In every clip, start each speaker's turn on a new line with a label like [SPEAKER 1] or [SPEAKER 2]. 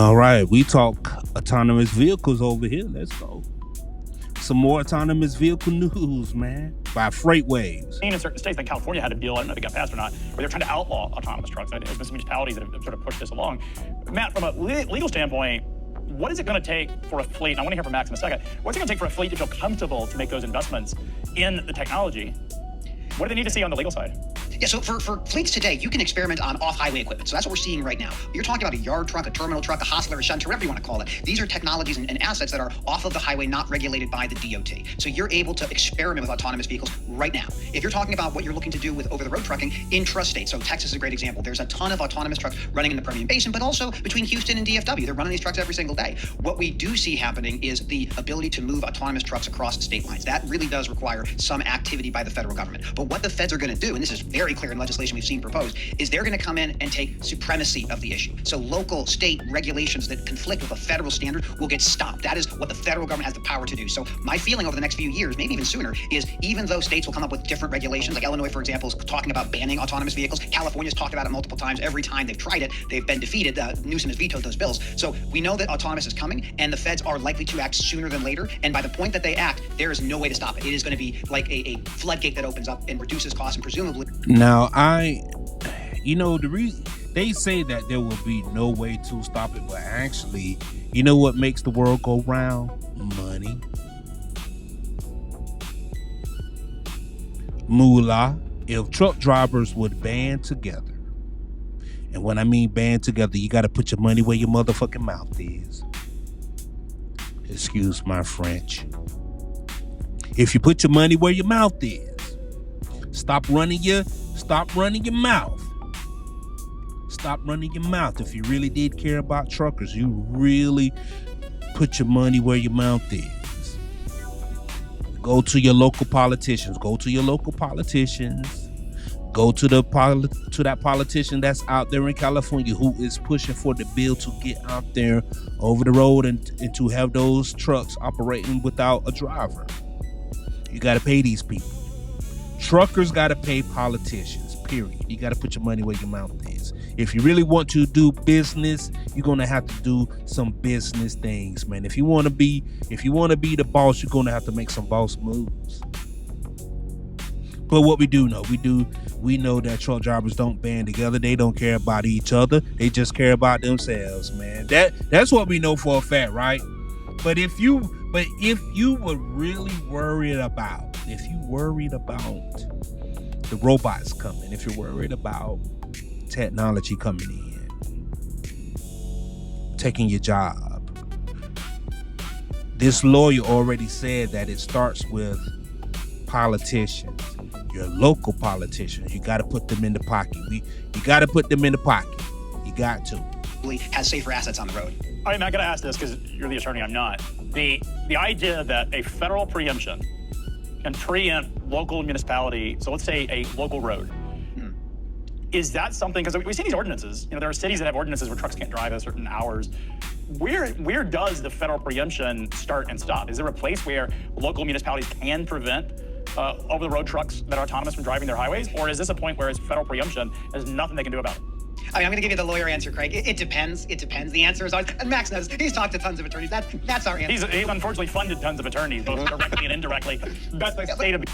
[SPEAKER 1] All right, we talk autonomous vehicles over here. Let's go. Some more autonomous vehicle news, man. By Freightwaves.
[SPEAKER 2] In certain states, like California had a bill, I don't know if it got passed or not, where they're trying to outlaw autonomous trucks. There's been some municipalities that have sort of pushed this along. Matt, from a legal standpoint, what is it going to take for a fleet, and I want to hear from Max in a second, what's it going to take for a fleet to feel comfortable to make those investments in the technology? What do they need to see on the legal side?
[SPEAKER 3] Yeah, so for fleets today, you can experiment on off-highway equipment. So that's what we're seeing right now. You're talking about a yard truck, a terminal truck, a hostler, a shunter, whatever you want to call it. These are technologies and assets that are off of the highway, not regulated by the DOT. So you're able to experiment with autonomous vehicles right now. If you're talking about what you're looking to do with over-the-road trucking, intrastate, so Texas is a great example. There's a ton of autonomous trucks running in the Permian Basin, but also between Houston and DFW. They're running these trucks every single day. What we do see happening is the ability to move autonomous trucks across state lines. That really does require some activity by the federal government. But what the feds are going to do, and this is very clear in legislation we've seen proposed, is they're going to come in and take supremacy of the issue. So local, state regulations that conflict with a federal standard will get stopped. That is what the federal government has the power to do. So my feeling over the next few years, maybe even sooner, is even though states will come up with different regulations, like Illinois, for example, is talking about banning autonomous vehicles. California's talked about it multiple times. Every time they've tried it, they've been defeated. Newsom has vetoed those bills. So we know that autonomous is coming, and the feds are likely to act sooner than later. And by the point that they act, there is no way to stop it. It is going to be like a floodgate that opens up and reduces costs and presumably.
[SPEAKER 1] Now, the reason they say that there will be no way to stop it, but actually, you know what makes the world go round? Money. Moolah. If truck drivers would band together, and when I mean band together, you got to put your money where your motherfucking mouth is. Excuse my French. If you put your money where your mouth is, stop running your mouth. Stop running your mouth. If you really did care about truckers, you really put your money where your mouth is. Go to your local politicians. Go to that politician that's out there in California who is pushing for the bill to get out there over the road and to have those trucks operating without a driver. You got to pay these people. Truckers got to pay politicians, period. You got to put your money where your mouth is. If you really want to do business, you're going to have to do some business things, man. If you want to be the boss, you're going to have to make some boss moves. But what we do know, we know that truck drivers don't band together. They don't care about each other. They just care about themselves, man. That's what we know for a fact, right? But if you were really worried about the robots coming, if you're worried about technology coming in, taking your job, this lawyer already said that it starts with politicians, your local politicians. You got to put them in the pocket. You got to put them in the pocket. You got to.
[SPEAKER 3] Has safer assets on the road.
[SPEAKER 2] All right, Matt, I got to ask this because you're the attorney, I'm not. The idea that a federal preemption can preempt local municipality, so let's say a local road, is that something, because we've seen these ordinances, there are cities that have ordinances where trucks can't drive at certain hours. Where does the federal preemption start and stop? Is there a place where local municipalities can prevent over-the-road trucks that are autonomous from driving their highways? Or is this a point where it's federal preemption, there's nothing they can do about it?
[SPEAKER 3] I'm going to give you the lawyer answer, Craig. It depends. It depends. The answer is always, and Max knows, he's talked to tons of attorneys. That's our answer.
[SPEAKER 2] He's unfortunately funded tons of attorneys, both directly and indirectly. That's the state of it.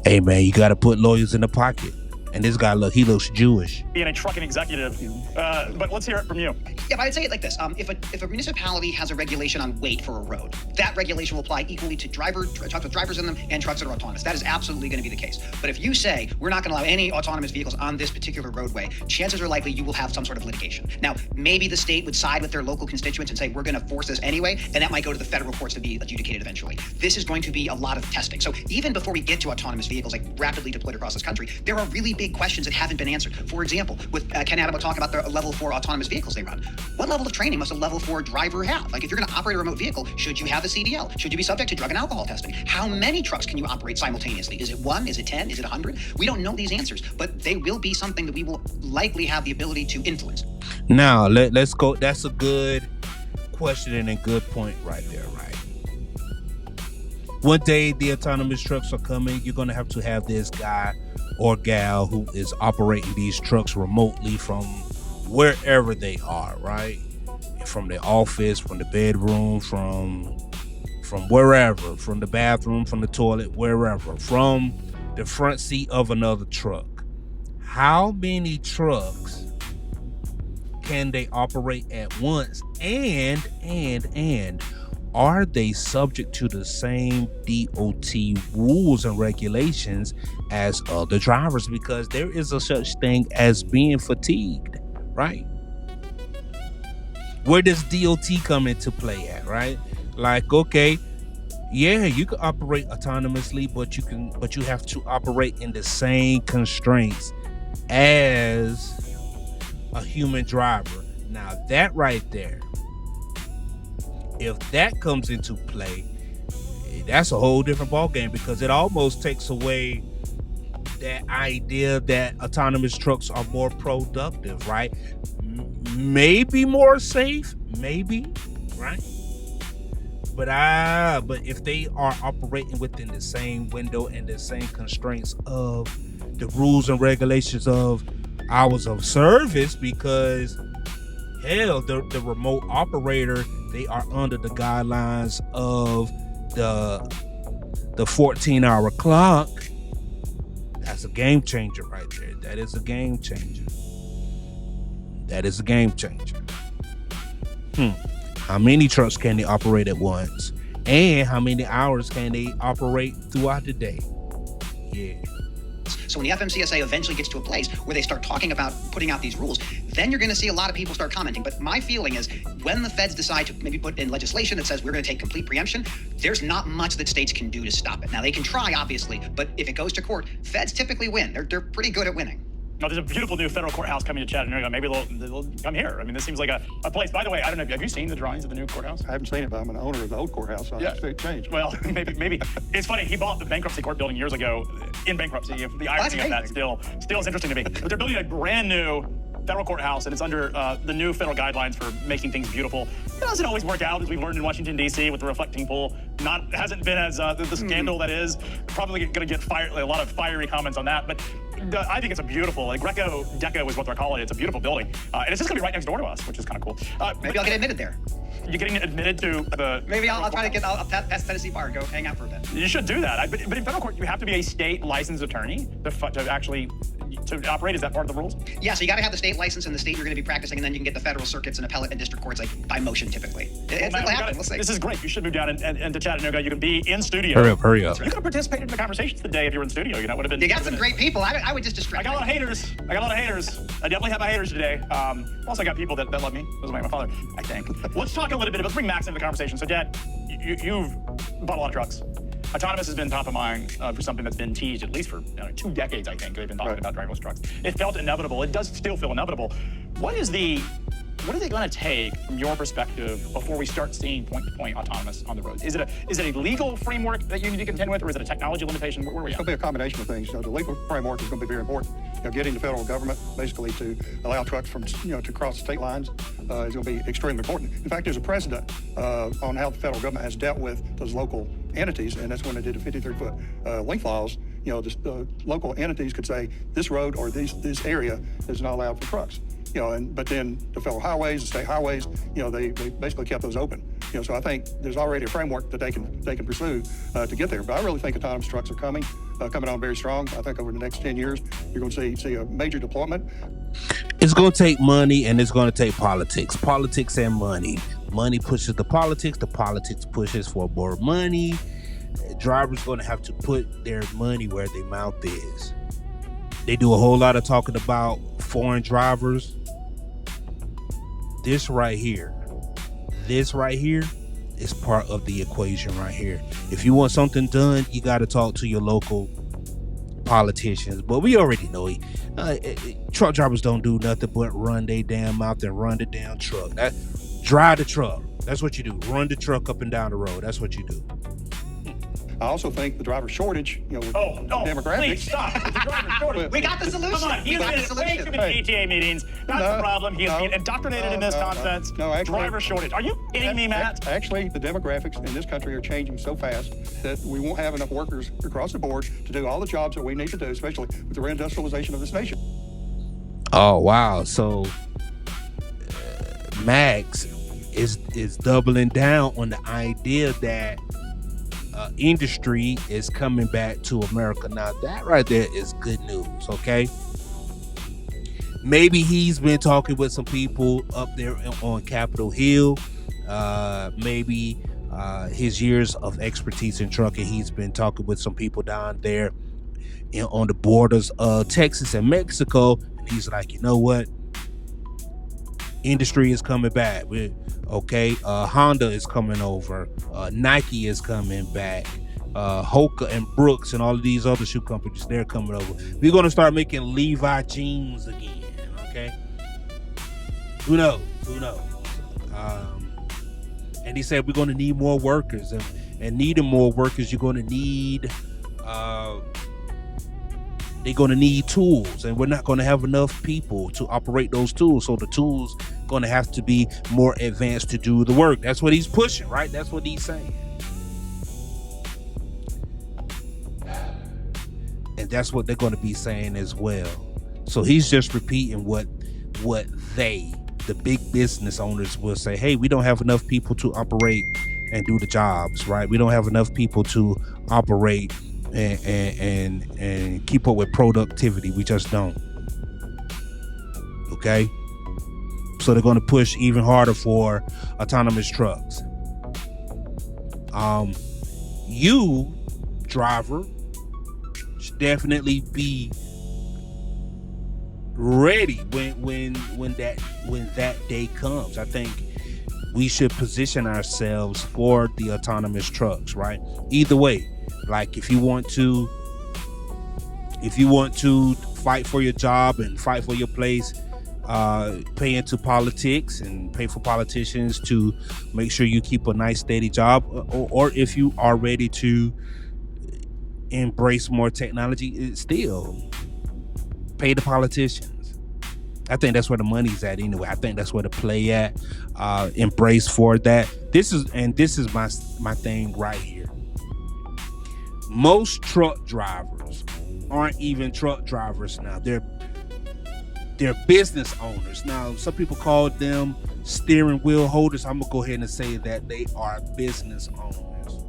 [SPEAKER 1] Hey, man, you got to put lawyers in the pocket. And this guy, he looks Jewish.
[SPEAKER 2] Being a trucking executive, but let's hear it from you.
[SPEAKER 3] Yeah, but I'd say it like this. If a municipality has a regulation on weight for a road, that regulation will apply equally to trucks with drivers in them and trucks that are autonomous. That is absolutely going to be the case. But if you say, we're not going to allow any autonomous vehicles on this particular roadway, chances are likely you will have some sort of litigation. Now, maybe the state would side with their local constituents and say, we're going to force this anyway, and that might go to the federal courts to be adjudicated eventually. This is going to be a lot of testing. So even before we get to autonomous vehicles, like rapidly deployed across this country, there are really big questions that haven't been answered. For example, with Ken Adam will talk about the level 4 autonomous vehicles they run. What level of training must a level 4 driver have? Like, if you're going to operate a remote vehicle, should you have a CDL? Should you be subject to drug and alcohol testing? How many trucks can you operate simultaneously? Is it 1? Is it 10? Is it 100? We don't know these answers, but they will be something that we will likely have the ability to influence.
[SPEAKER 1] Now, let's go. That's a good question and a good point right there, right? One day, the autonomous trucks are coming. You're going to have this guy or gal who is operating these trucks remotely from wherever they are, right? From the office, from the bedroom, from wherever, from the bathroom, from the toilet, wherever, from the front seat of another truck. How many trucks can they operate at once? And are they subject to the same DOT rules and regulations as other drivers? Because there is a such thing as being fatigued, right? Where does DOT come into play at, right? Like, okay, yeah, you can operate autonomously, but you have to operate in the same constraints as a human driver. Now that right there, if that comes into play, that's a whole different ballgame, because it almost takes away that idea that autonomous trucks are more productive, right? Maybe more safe, maybe, right? But if they are operating within the same window and the same constraints of the rules and regulations of hours of service, because hell, the remote operator, they are under the guidelines of the 14-hour clock. That's a game changer right there. That is a game changer. How many trucks can they operate at once? And how many hours can they operate throughout the day? Yeah.
[SPEAKER 3] So when the FMCSA eventually gets to a place where they start talking about putting out these rules, then you're going to see a lot of people start commenting. But my feeling is when the feds decide to maybe put in legislation that says we're going to take complete preemption, there's not much that states can do to stop it. Now, they can try, obviously, but if it goes to court, feds typically win. They're pretty good at winning.
[SPEAKER 2] No, there's a beautiful new federal courthouse coming to Chattanooga. Maybe they'll come here. I mean, this seems like a place. By the way, I don't know, have you seen the drawings of the new courthouse?
[SPEAKER 4] I haven't seen it, but I'm an owner of the old courthouse, so I expect it changed.
[SPEAKER 2] Well, maybe. It's funny, he bought the bankruptcy court building years ago in bankruptcy. The irony of that still is interesting to me. But they're building a brand new federal courthouse, and it's under the new federal guidelines for making things beautiful. It doesn't always work out, as we've learned in Washington, D.C. with the reflecting pool. Hasn't been as the scandal that is. Probably going to get a lot of fiery comments on that. But I think it's a beautiful, like Greco Deco is what they're calling it. It's a beautiful building. And it's just going to be right next door to us, which is kind of cool.
[SPEAKER 3] Maybe I'll get admitted there.
[SPEAKER 2] You're getting admitted to the...
[SPEAKER 3] Maybe I'll try to get a past Tennessee bar and go hang out for a bit.
[SPEAKER 2] You should do that. But in federal court, you have to be a state licensed attorney to actually operate. Is that part of the rules?
[SPEAKER 3] Yeah, so you got to have the state license in the state you're going to be practicing, and then you can get the federal circuits and appellate and district courts like by motion typically. We'll see.
[SPEAKER 2] This is great. You should move down and to Chattanooga. You can be in studio.
[SPEAKER 1] Hurry up.
[SPEAKER 2] You could have participated in the conversations today if you were in studio. You know, it would have been.
[SPEAKER 3] You got some great people. I would just distract.
[SPEAKER 2] I got a lot of haters. I definitely have my haters today. Also, I got people that love me. Those are my father, I think. Let's talk a little bit. Let's bring Max into the conversation. So, Dad, you've bought a lot of trucks. Autonomous has been top of mind for something that's been teased at least for 2 decades, I think. They've been talking about driverless trucks. It felt inevitable. It does still feel inevitable. What is it going to take, from your perspective, before we start seeing point-to-point autonomous on the roads? Is it a legal framework that you need to contend with, or is it a technology limitation? Where are we at?
[SPEAKER 4] It's going to be a combination of things. The legal framework is going to be very important. Getting the federal government basically to allow trucks from to cross state lines is going to be extremely important. In fact, there's a precedent on how the federal government has dealt with those local entities, and that's when they did the 53-foot length laws. The local entities could say this road or this area is not allowed for trucks. But then the federal highways, the state highways, they basically kept those open. So I think there's already a framework that they can pursue to get there. But I really think autonomous trucks are coming on very strong. I think over the next 10 years, you're going to see a major deployment.
[SPEAKER 1] It's going to take money, and it's going to take politics. Politics and money. Money pushes the politics pushes for more money. Drivers going to have to put their money where their mouth is. They do a whole lot of talking about foreign drivers. This right here is part of the equation right here. If you want something done, you got to talk to your local politicians. But we already know truck drivers don't do nothing but run their damn mouth and run the damn truck. Drive the truck. That's what you do. Run the truck up and down the road. That's what you do.
[SPEAKER 4] I also think the driver shortage, with demographics.
[SPEAKER 2] Please stop. The driver shortage.
[SPEAKER 3] We got the solution.
[SPEAKER 2] Come on, he's been in way too many PTA meetings. That's the problem. He is being indoctrinated in this nonsense. Driver shortage. Are you kidding me, Matt?
[SPEAKER 4] Actually, the demographics in this country are changing so fast that we won't have enough workers across the board to do all the jobs that we need to do, especially with the reindustrialization of this nation.
[SPEAKER 1] Oh, wow. So Max is doubling down on the idea that industry is coming back to America. Now that right there is good news, okay? Maybe he's been talking with some people up there on Capitol Hill. Maybe his years of expertise in trucking, he's been talking with some people down there on the borders of Texas and Mexico. And he's like, you know what? Industry is coming back. Honda is coming over. Nike is coming back. Hoka and Brooks and all of these other shoe companies, they're coming over. We're going to start making Levi jeans again, okay? Who knows? And he said we're going to need more workers. And needing more workers, you're going to need... they're going to need tools, and we're not going to have enough people to operate those tools. So the tools going to have to be more advanced to do the work. That's what he's pushing, right? That's what he's saying. And that's what they're going to be saying as well. So he's just repeating what the big business owners will say. Hey, we don't have enough people to operate and do the jobs, right? We don't have enough people to operate and keep up with productivity. We just don't. Okay? So they're going to push even harder for autonomous trucks. You, driver, should definitely be ready when that day comes. I think we should position ourselves for the autonomous trucks, right? Either way, like if you want to fight for your job and fight for your place, pay into politics and pay for politicians to make sure you keep a nice steady job, or if you are ready to embrace more technology, still pay the politicians. I think that's where the money's at anyway. I think that's where the play at. Embrace for that. This is my thing right here. Most truck drivers aren't even truck drivers now. They're business owners. Now, some people call them steering wheel holders. I'm gonna go ahead and say that they are business owners,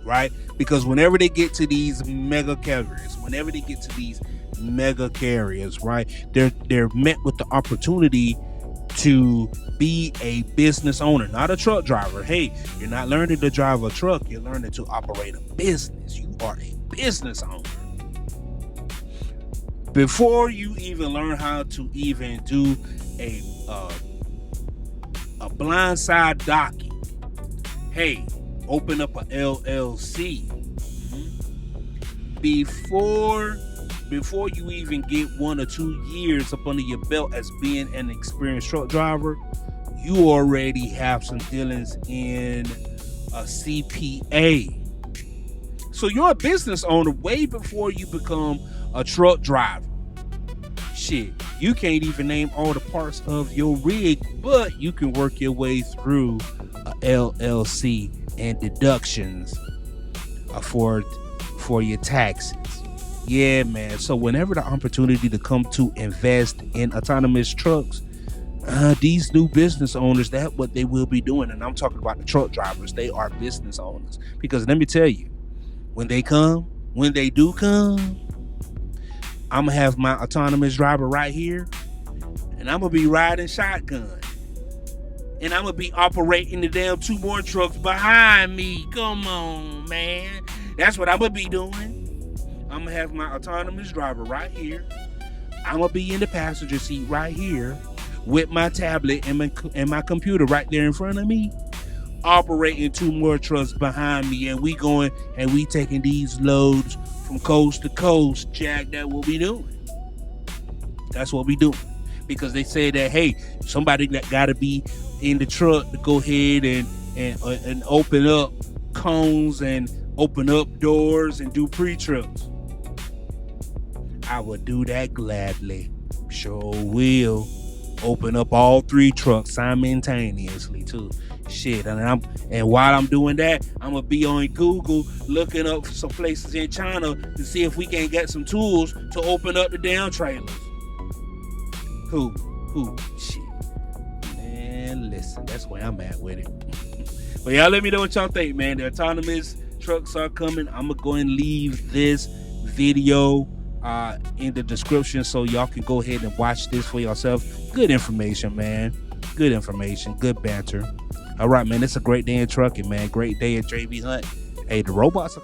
[SPEAKER 1] right? Because whenever they get to these mega carriers, right, they're met with the opportunity to be a business owner, not a truck driver. Hey, you're not learning to drive a truck, you're learning to operate a business. You are a business owner. Before you even learn how to even do a blindside docking, hey, open up a LLC. Before you even get 1 or 2 years up under your belt as being an experienced truck driver, you already have some dealings in a CPA. So you're a business owner way before you become a truck driver. Shit, you can't even name all the parts of your rig, but you can work your way through a LLC and deductions for your taxes. Yeah, man. So whenever the opportunity to come to invest in autonomous trucks, these new business owners, that's what they will be doing. And I'm talking about the truck drivers. They are business owners. Because let me tell you, when they do come, I'm going to have my autonomous driver right here, and I'm going to be riding shotgun. And I'm going to be operating the damn 2 more trucks behind me. Come on, man. That's what I'm going to be doing. I'm going to have my autonomous driver right here. I'm going to be in the passenger seat right here with my tablet and my computer right there in front of me, operating 2 more trucks behind me, and we taking these loads from coast to coast. Jack, that's what we doing. That's what we doing. Because they say that, hey, somebody that got to be in the truck to go ahead and open up cones and open up doors and do pre-trips. I would do that gladly. Sure will. Open up all 3 trucks simultaneously too. Shit, and while I'm doing that, I'm gonna be on Google looking up some places in China to see if we can get some tools to open up the damn trailers. Who? Shit. listen, that's where I'm at with it. But y'all let me know what y'all think, man. The autonomous trucks are coming. I'm going to go and leave this video in the description so y'all can go ahead and watch this for yourself. Good information, man. Good information. Good banter. All right, man. It's a great day in trucking, man. Great day at JB Hunt. Hey, the robots are